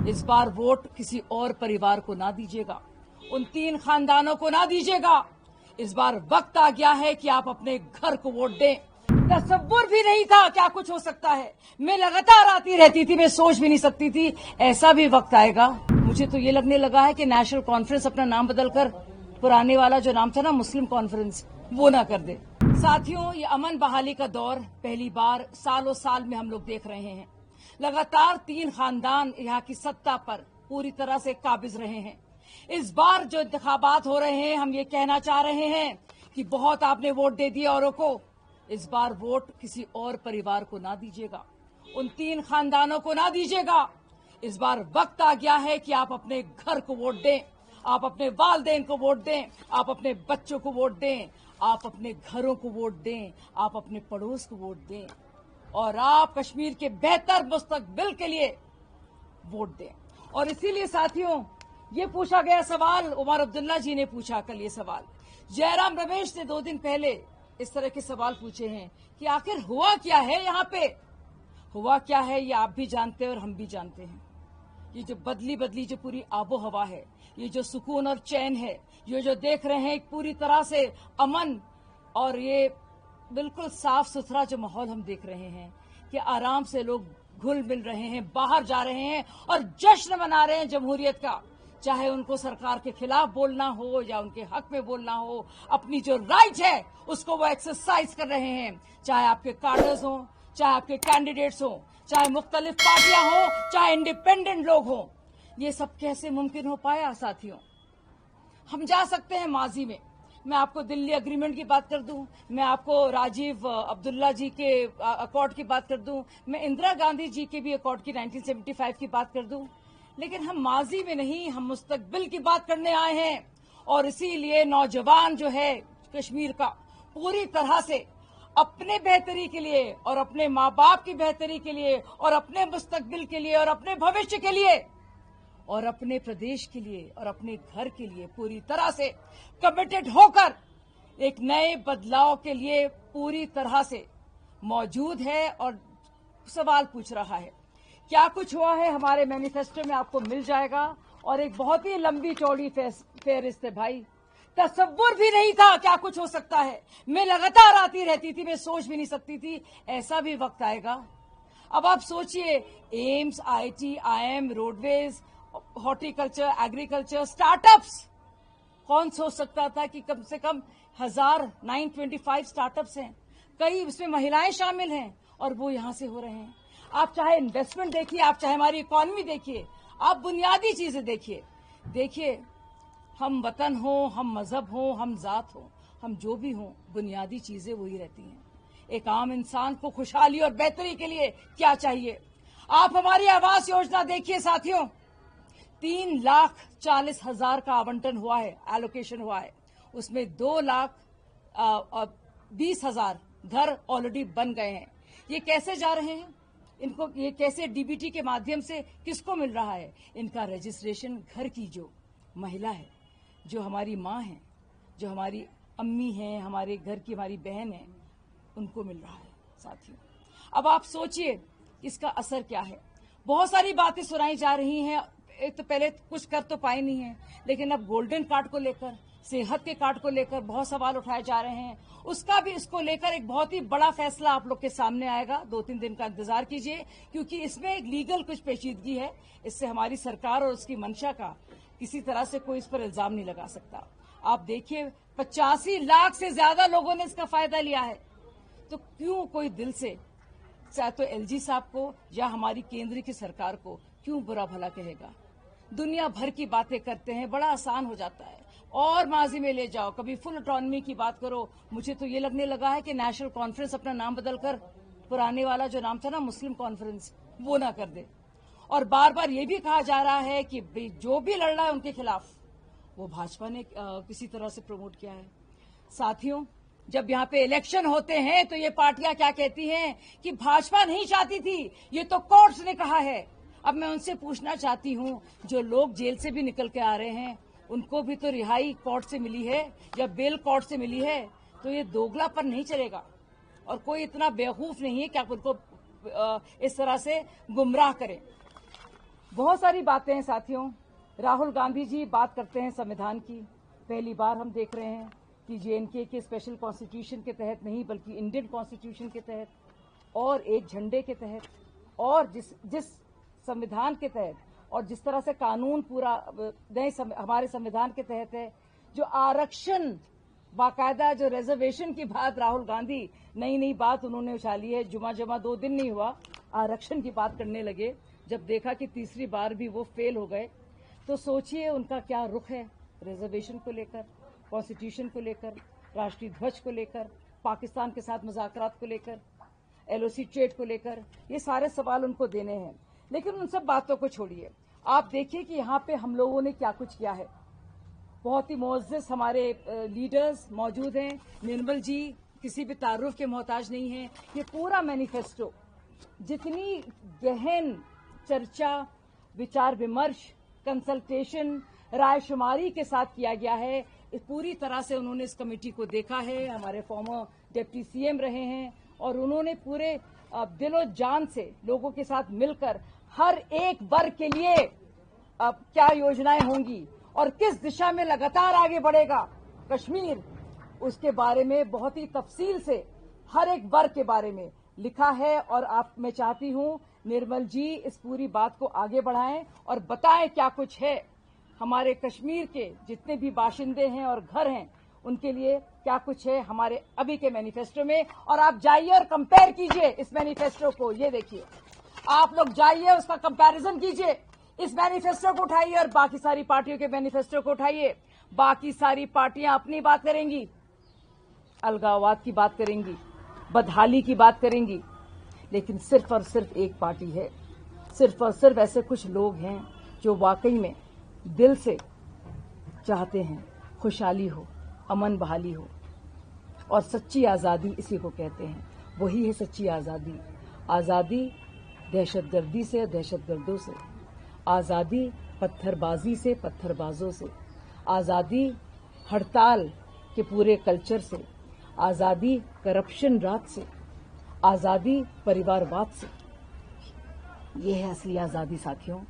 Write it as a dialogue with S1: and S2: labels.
S1: इस बार वोट किसी और परिवार को ना दीजिएगा, उन 3 खानदानों को ना दीजिएगा। इस बार वक्त आ गया है कि आप अपने घर को वोट दें। तसव्वुर भी नहीं था क्या कुछ हो सकता है। मैं लगातार आती रहती थी, मैं सोच भी नहीं सकती थी ऐसा भी वक्त आएगा। मुझे तो ये लगने लगा है कि नेशनल कॉन्फ्रेंस अपना नाम बदलकर पुराने वाला जो नाम था ना मुस्लिम कॉन्फ्रेंस, वो ना कर दे। साथियों, ये अमन बहाली का दौर पहली बार सालों साल में हम लोग देख रहे हैं। लगातार 3 खानदान यहाँ की सत्ता पर पूरी तरह से काबिज रहे हैं। इस बार जो इंतखाबात हो रहे हैं, हम ये कहना चाह रहे हैं कि बहुत आपने वोट दे दिए औरों को। इस बार वोट किसी और परिवार को ना दीजिएगा, उन 3 खानदानों को ना दीजिएगा। इस बार वक्त आ गया है कि आप अपने घर को वोट दें, आप अपने वालदेन को वोट दें, आप अपने बच्चों को वोट दें, आप अपने घरों को वोट दें, आप अपने पड़ोस को वोट दें और आप कश्मीर के बेहतर मुस्तकबिल के लिए वोट दें। और इसीलिए साथियों, ये पूछा गया सवाल, उमर अब्दुल्ला जी ने पूछा कल ये सवाल, जयराम रमेश ने 2 दिन पहले इस तरह के सवाल पूछे हैं कि आखिर हुआ क्या है यहाँ पे। हुआ क्या है ये आप भी जानते हैं और हम भी जानते हैं। ये जो बदली जो पूरी आबो हवा है, ये जो सुकून और चैन है, ये जो देख रहे हैं एक पूरी तरह से अमन और ये बिल्कुल साफ सुथरा जो माहौल हम देख रहे हैं कि आराम से लोग घुल मिल रहे हैं, बाहर जा रहे हैं और जश्न मना रहे हैं जमहूरियत का। चाहे उनको सरकार के खिलाफ बोलना हो या उनके हक में बोलना हो, अपनी जो राइट है उसको वो एक्सरसाइज कर रहे हैं। चाहे आपके कार्डर्स हों, चाहे आपके कैंडिडेट्स हों, चाहे मुख्तलिफ पार्टियां हों, चाहे इंडिपेंडेंट लोग हों। ये सब कैसे मुमकिन हो पाया साथियों? हम जा सकते हैं माजी में। मैं आपको दिल्ली एग्रीमेंट की बात कर दूं, मैं आपको राजीव अब्दुल्ला जी के अकॉर्ड की बात कर दूं, मैं इंदिरा गांधी जी के भी अकॉर्ड की 1975 की बात कर दूं, लेकिन हम माजी में नहीं, हम मुस्तकबिल की बात करने आए हैं। और इसीलिए नौजवान जो है कश्मीर का पूरी तरह से अपने बेहतरी के लिए और अपने माँ बाप की बेहतरी के लिए और अपने मुस्तकबिल के लिए और अपने भविष्य के लिए और अपने प्रदेश के लिए और अपने घर के लिए पूरी तरह से कमिटेड होकर एक नए बदलाव के लिए पूरी तरह से मौजूद है और सवाल पूछ रहा है। क्या कुछ हुआ है हमारे मैनिफेस्टो में आपको मिल जाएगा। और एक बहुत ही लंबी चौड़ी फेहरिस्त है भाई, तसव्वुर भी नहीं था क्या कुछ हो सकता है। मैं लगातार आती रहती थी, मैं सोच भी नहीं सकती थी ऐसा भी वक्त आएगा। अब आप सोचिए, AIIMS, IIT, IIM, roadways, horticulture, agriculture, startups, कौन सोच सकता था कि कम से कम 925 स्टार्टअप्स हैं, कई इसमें महिलाएं शामिल हैं और वो यहां से हो रहे हैं। आप चाहे इन्वेस्टमेंट देखिए, आप चाहे हमारी इकोनॉमी देखिए, आप बुनियादी चीजें देखिए, हम वतन हो, हम मजहब हो, हम जात हो, हम जो भी हो, बुनियादी चीजें वही रहती हैं। एक आम इंसान को खुशहाली और बेहतरी के लिए क्या चाहिए? आप हमारी आवास योजना देखिए साथियों, 3,40,000 का आवंटन हुआ है, एलोकेशन हुआ है, उसमें 2,20,000 घर ऑलरेडी बन गए हैं। ये कैसे जा रहे हैं? इनको ये कैसे DBT के माध्यम से किसको मिल रहा है? इनका रजिस्ट्रेशन घर की जो महिला है, जो हमारी माँ है, जो हमारी अम्मी है, हमारे घर की हमारी बहन है, उनको मिल रहा है साथियों। अब आप सोचिए इसका असर क्या है। बहुत सारी बातें सुनाई जा रही हैं। एक तो पहले कुछ कर तो पाए नहीं है, लेकिन अब गोल्डन कार्ड को लेकर, सेहत के कार्ड को लेकर बहुत सवाल उठाए जा रहे हैं। उसका भी इसको लेकर एक बहुत ही बड़ा फैसला आप लोग के सामने आएगा। 2-3 दिन का इंतजार कीजिए, क्योंकि इसमें एक लीगल कुछ पेचीदगी है। इससे हमारी सरकार और उसकी मंशा का किसी तरह से कोई इस पर इल्जाम नहीं लगा सकता। आप देखिए, 85 लाख से ज्यादा लोगों ने इसका फायदा लिया है। तो क्यों कोई दिल से, चाहे तो LG साहब को या हमारी केंद्र की सरकार को, क्यों बुरा भला कहेगा? दुनिया भर की बातें करते हैं, बड़ा आसान हो जाता है और माजी में ले जाओ, कभी फुल ऑटोनॉमी की बात करो। मुझे तो ये लगने लगा है कि नेशनल कॉन्फ्रेंस अपना नाम बदलकर पुराने वाला जो नाम था ना मुस्लिम कॉन्फ्रेंस, वो ना कर दे। और बार बार ये भी कहा जा रहा है कि जो भी लड़ रहा है उनके खिलाफ, वो भाजपा ने किसी तरह से प्रमोट किया है। साथियों, जब यहाँ पे इलेक्शन होते हैं तो ये पार्टियां क्या कहती हैं कि भाजपा नहीं चाहती थी, ये तो कोर्ट्स ने कहा है। अब मैं उनसे पूछना चाहती हूँ, जो लोग जेल से भी निकल के आ रहे हैं, उनको भी तो रिहाई कोर्ट से मिली है या बेल कोर्ट से मिली है। तो ये दोगलापन नहीं चलेगा और कोई इतना बेवकूफ नहीं है कि आप उनको इस तरह से गुमराह करें। बहुत सारी बातें हैं साथियों। राहुल गांधी जी बात करते हैं संविधान की। पहली बार हम देख रहे हैं कि जेएनके के स्पेशल कॉन्स्टिट्यूशन के तहत नहीं बल्कि इंडियन कॉन्स्टिट्यूशन के तहत और एक झंडे के तहत और जिस संविधान के तहत और जिस तरह से कानून पूरा नए हमारे संविधान के तहत है, जो आरक्षण बाकायदा जो रिजर्वेशन की बात राहुल गांधी नई बात उन्होंने उछाली है। जुमा 2 दिन नहीं हुआ आरक्षण की बात करने लगे। जब देखा कि तीसरी बार भी वो फेल हो गए तो सोचिए उनका क्या रुख है रिजर्वेशन को लेकर, कॉन्स्टिट्यूशन को लेकर, राष्ट्रीय ध्वज को लेकर, पाकिस्तान के साथ मुज़ाकरात को लेकर, एलओसी ट्रेड को लेकर। ये सारे सवाल उनको देने हैं। लेकिन उन सब बातों को छोड़िए, आप देखिए कि यहाँ पे हम लोगों ने क्या कुछ किया है। बहुत ही मुअज़्ज़ज़ हमारे लीडर्स मौजूद हैं। निर्मल जी किसी भी तारुफ के मोहताज नहीं हैं। ये पूरा मैनिफेस्टो जितनी गहन चर्चा, विचार विमर्श, कंसल्टेशन, रायशुमारी के साथ किया गया है, पूरी तरह से उन्होंने इस कमेटी को देखा है। हमारे फॉर्मर डिप्टी सीएम रहे हैं और उन्होंने पूरे दिलो जान से लोगों के साथ मिलकर हर एक वर्ग के लिए क्या योजनाएं होंगी और किस दिशा में लगातार आगे बढ़ेगा कश्मीर, उसके बारे में बहुत ही तफसील से हर एक वर्ग के बारे में लिखा है। और मैं चाहती हूं निर्मल जी इस पूरी बात को आगे बढ़ाएं और बताएं क्या कुछ है हमारे कश्मीर के जितने भी बाशिंदे हैं और घर हैं उनके लिए क्या कुछ है हमारे अभी के मैनिफेस्टो में। और आप जाइए और कंपेयर कीजिए इस मैनिफेस्टो को। ये देखिए, आप लोग जाइए उसका कंपैरिजन कीजिए। इस मैनिफेस्टो को उठाइए और बाकी सारी पार्टियों के मैनिफेस्टो को उठाइए। बाकी सारी पार्टियां अपनी बात करेंगी, अलगाववाद की बात करेंगी, बदहाली की बात करेंगी, लेकिन सिर्फ और सिर्फ एक पार्टी है, सिर्फ और सिर्फ ऐसे कुछ लोग हैं जो वाकई में दिल से चाहते हैं खुशहाली हो, अमन बहाली हो और सच्ची आज़ादी इसी को कहते हैं। वही है सच्ची आज़ादी। आज़ादी दहशतगर्दी से, दहशतगर्दों से, आज़ादी पत्थरबाजी से, पत्थरबाजों से, आज़ादी हड़ताल के पूरे कल्चर से, आज़ादी करप्शन रात से, आज़ादी परिवारवाद से। ये है असली आज़ादी साथियों।